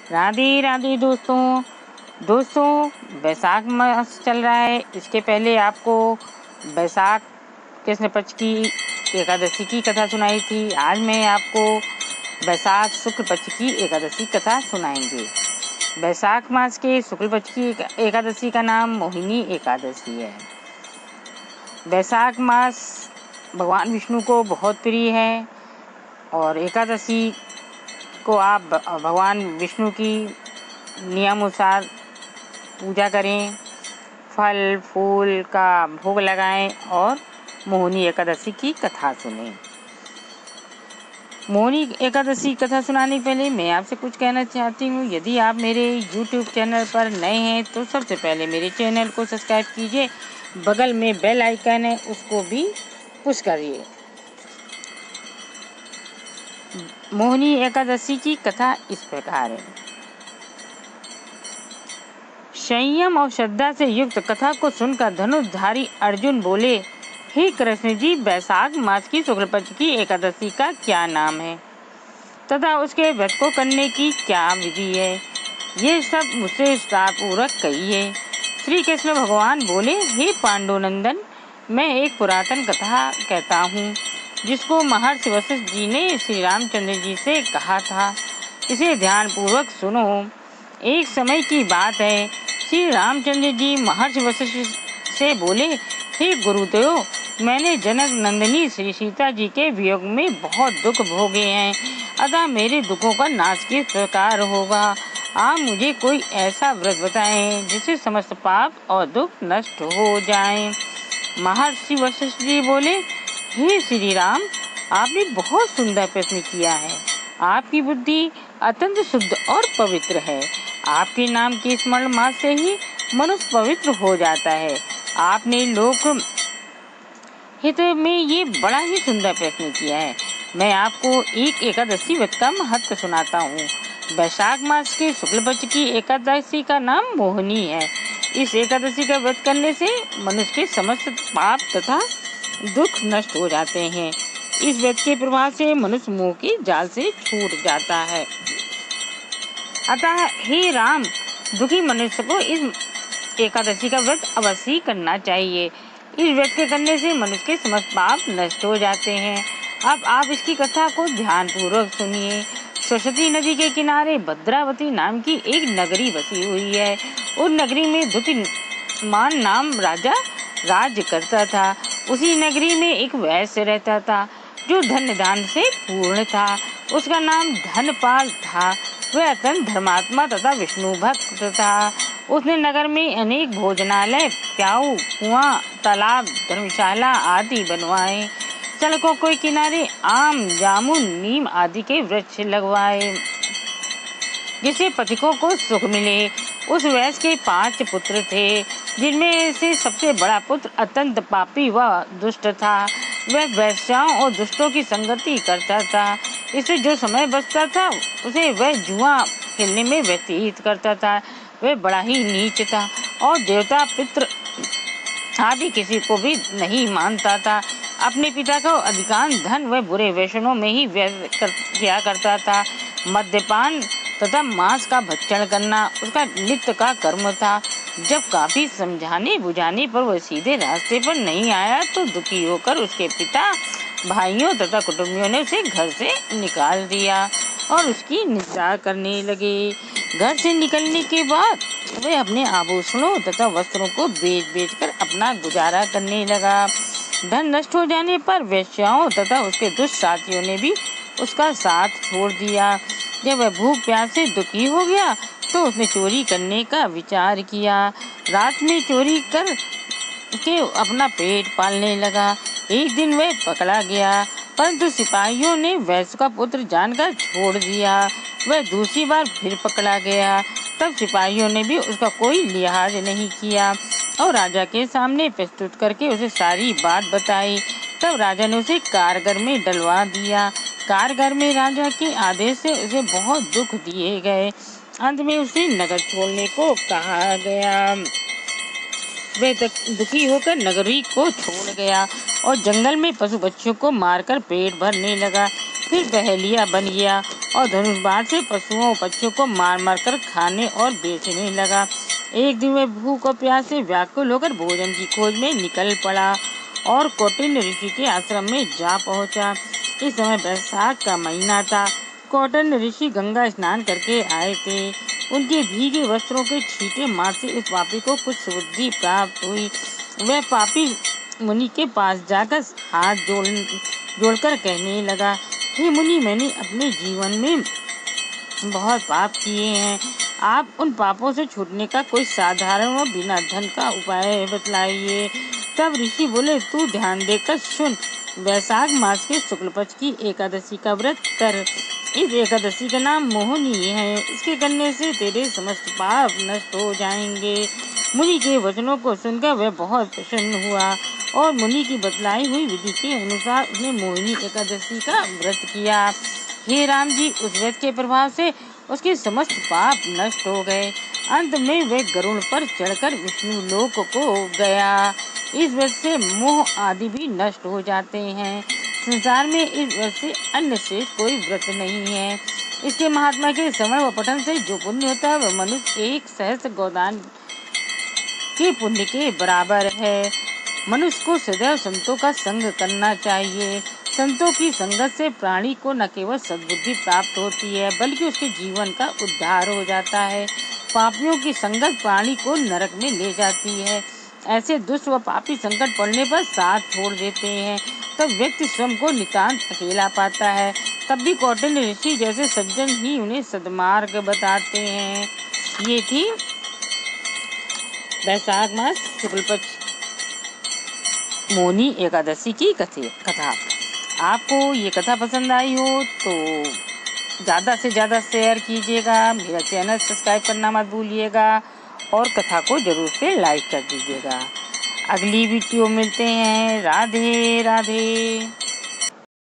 राधे राधे दोस्तों बैसाख मास चल रहा है। इसके पहले आपको बैसाख कृष्ण पक्ष की एकादशी की कथा सुनाई थी। आज मैं आपको बैसाख शुक्ल पक्ष की एकादशी कथा सुनाएंगे। बैसाख मास के शुक्ल पक्ष की एकादशी का नाम मोहिनी एकादशी है। बैसाख मास भगवान विष्णु को बहुत प्रिय है और एकादशी को आप भगवान विष्णु की नियमानुसार पूजा करें, फल फूल का भोग लगाएं और मोहिनी एकादशी की कथा सुनें। मोहिनी एकादशी कथा सुनाने के पहले मैं आपसे कुछ कहना चाहती हूँ। यदि आप मेरे YouTube चैनल पर नए हैं तो सबसे पहले मेरे चैनल को सब्सक्राइब कीजिए, बगल में बेल आइकन है उसको भी पुश करिए। मोहिनी एकादशी की कथा इस प्रकार है। संयम और श्रद्धा से युक्त कथा को सुनकर धनुषधारी अर्जुन बोले, हे कृष्ण जी, बैसाख मास की शुक्ल पक्ष की एकादशी का क्या नाम है तथा उसके व्रत को करने की क्या विधि है, ये सब मुझसे विस्तारपूर्वक कहिए। श्री कृष्ण भगवान बोले, हे पांडुनंदन, मैं एक पुरातन कथा कहता हूँ जिसको महर्षि वशिष्ठ जी ने श्री रामचंद्र जी से कहा था। इसे ध्यानपूर्वक सुनो। एक समय की बात है, श्री रामचंद्र जी महर्षि वशिष्ठ से बोले, हे गुरुदेव, मैंने जनक नंदिनी श्री सीता जी के वियोग में बहुत दुख भोगे हैं, अतः मेरे दुखों का नाश किस प्रकार होगा। आप मुझे कोई ऐसा व्रत बताएं जिससे समस्त पाप और दुख नष्ट हो जाएं। महर्षि वशिष्ठ जी बोले, हे श्री राम, आपने बहुत सुंदर प्रश्न किया है। आपकी बुद्धि अत्यंत शुद्ध और पवित्र है। आपके नाम के स्मरण मात्र से ही मनुष्य पवित्र हो जाता है। आपने लोक हित में ये बड़ा ही सुंदर प्रश्न किया है। मैं आपको एक एकादशी व्रत का महत्व सुनाता हूँ। बैसाख मास के शुक्ल पक्ष की एकादशी का नाम मोहिनी है। इस एकादशी का व्रत करने से मनुष्य के समस्त पाप तथा दुख नष्ट हो जाते हैं। इस व्रत के प्रभाव से मनुष्य मोह के जाल से छूट जाता है। अतः हे राम, दुखी मनुष्य को इस एकादशी का व्रत अवश्य करना चाहिए। इस व्रत के करने से मनुष्य के समस्त पाप नष्ट हो जाते हैं। अब आप इसकी कथा को ध्यान पूर्वक सुनिए। सरस्वती नदी के किनारे भद्रावती नाम की एक नगरी बसी हुई है। उस नगरी में दुतिमान नाम राजा राज करता था। उसी नगरी में एक वैश्य रहता था जो धन दान से पूर्ण था। उसका नाम धनपाल था। वह अत्यंत धर्मात्मा तथा विष्णु भक्त था। उसने नगर में अनेक भोजनालय, प्याऊ, कुआं, तालाब, धर्मशाला आदि बनवाए। सड़कों के किनारे आम, जामुन, नीम आदि के वृक्ष लगवाए जिससे पथिकों को सुख मिले। उस वैश्य के 5 पुत्र थे, जिनमें से सबसे बड़ा पुत्र अत्यंत पापी व दुष्ट था। वह वैश्याओं और दुष्टों की संगति करता था। इससे जो समय बचता था उसे वह जुआ खेलने में व्यतीत करता था। वह बड़ा ही नीच था और देवता पितृ आदि किसी को भी नहीं मानता था। अपने पिता का अधिकांश धन वह बुरे व्यसनों में ही व्यय किया करता था। मद्यपान तथा मांस का भक्षण करना उसका नित्य का कर्म था। जब काफी समझाने बुझाने पर वह सीधे रास्ते पर नहीं आया तो दुखी होकर उसके पिता, भाइयों तथा कुटुंबियों ने उसे घर से निकाल दिया और उसकी निंदा करने लगे। घर से निकलने के बाद वह अपने आभूषणों तथा वस्त्रों को बेच कर अपना गुजारा करने लगा। धन नष्ट हो जाने पर वेश्याओं तथा उसके दुष्ट साथियों ने भी उसका साथ छोड़ दिया। जब वह भूख प्यास से दुखी हो गया तो उसने चोरी करने का विचार किया। रात में चोरी कर के अपना पेट पालने लगा। एक दिन वह पकड़ा गया, परंतु सिपाहियों ने वैश्य का पुत्र जानकर छोड़ दिया। वह दूसरी बार फिर पकड़ा गया, तब सिपाहियों ने भी उसका कोई लिहाज नहीं किया और राजा के सामने प्रस्तुत करके उसे सारी बात बताई। तब राजा ने उसे कारागार में डलवा दिया। कारागार में राजा के आदेश से उसे बहुत दुख दिए गए। अंत में उसे नगर छोड़ने को कहा गया। वह दुखी होकर नगरी को छोड़ गया और जंगल में पशु पक्षियों को मारकर पेट भरने लगा। फिर बहेलिया बन गया और धनुष बाण से पशुओं और पक्षियों को मार मार कर खाने और बेचने लगा। एक दिन वह भूख और प्यास से व्याकुल होकर भोजन की खोज में निकल पड़ा और कौटिल्य ऋषि के आश्रम में जा पहुंचा। इस समय बैसाख का महीना था। कौटिल्य ऋषि गंगा स्नान करके आए थे। उनके भीगे वस्त्रों के छींटे मार से उस पापी को कुछ बुद्धि प्राप्त हुई। वह पापी मुनि के पास जाकर हाथ जोड़कर कहने लगा, हे मुनि, मैंने अपने जीवन में बहुत पाप किए हैं। आप उन पापों से छूटने का कोई साधारण और बिना धन का उपाय बतलाइए। तब ऋषि बोले, तू ध्यान देकर सुन। वैशाख मास के शुक्ल पक्ष की एकादशी का व्रत कर। इस एकादशी का नाम मोहिनी है। इसके करने से तेरे समस्त पाप नष्ट हो जाएंगे। मुनि के वचनों को सुनकर वह बहुत प्रसन्न हुआ और मुनि की बतलाई हुई विधि के अनुसार उसने मोहिनी एकादशी का व्रत किया। हे राम जी, उस व्रत के प्रभाव से उसके समस्त पाप नष्ट हो गए। अंत में वह गरुड़ पर चढ़कर विष्णु लोक को गया। इस व्रत से मोह आदि भी नष्ट हो जाते हैं। संसार में इस व्रत से अन्य शेष कोई व्रत नहीं है। इसके महात्मा के श्रवण व पठन से जो पुण्य होता है वह मनुष्य 1 सहस्त्र गोदान के पुण्य के बराबर है। मनुष्य को सदैव संतों का संग करना चाहिए। संतों की संगत से प्राणी को न केवल सद्बुद्धि प्राप्त होती है बल्कि उसके जीवन का उद्धार हो जाता है। पापियों की संगत प्राणी को नरक में ले जाती है। ऐसे दुष्ट व पापी संकट पड़ने पर साथ छोड़ देते हैं। तब व्यक्ति स्वयं को नितांत अकेला पाता है। तब भी कौटिल्य ऋषि जैसे सज्जन ही उन्हें सद्मार्ग बताते हैं। ये थी वैशाख मास शुक्ल पक्ष मोहिनी एकादशी की कथा। आपको ये कथा पसंद आई हो तो ज़्यादा से ज़्यादा शेयर कीजिएगा। मेरा चैनल सब्सक्राइब करना मत भूलिएगा और कथा को ज़रूर से लाइक कर दीजिएगा। अगली वीडियो मिलते हैं। राधे राधे।